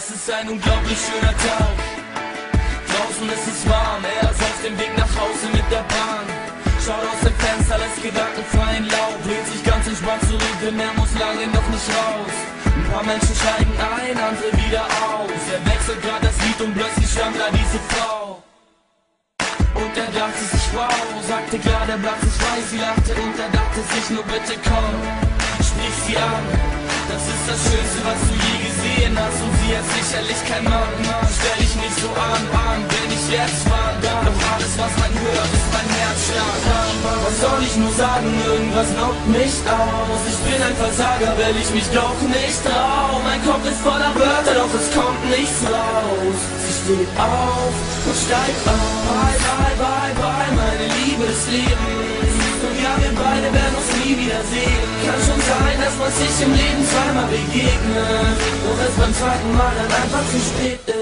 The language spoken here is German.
Es ist ein unglaublich schöner Tag. Draußen ist es warm, er ist auf dem Weg nach Hause mit der Bahn. Schaut aus dem Fenster, lässt gedankenfreien Lauf, lehnt sich ganz entspannt zurück, denn er muss lange noch nicht raus. Ein paar Menschen steigen ein, andere wieder aus. Er wechselt grad das Lied und plötzlich stand da diese Frau. Und er dachte sich, wow, sagte klar, der Platz ist frei. Sie lachte und er dachte sich, nur bitte komm, sprich sie an. Das ist das Schönste, was du je gesehen hast. Und sie hat sicherlich kein Mann. Stell dich nicht so an, wenn ich jetzt war. Doch alles, was man hört, ist mein Herzschlag. Was soll ich nur sagen, irgendwas knockt mich aus. Ich bin ein Versager, weil ich mich doch nicht trau. Mein Kopf ist voller Wörter, doch es kommt nichts raus. Sie steht auf und steigt auf. Bye, bye, bye, bye, meine Liebe des Lebens. Und ja, wir beide werden uns nie wiedersehen. Kann schon sein, dass man sich im Leben zweimal begegnet, doch es beim zweiten Mal dann einfach zu spät ist.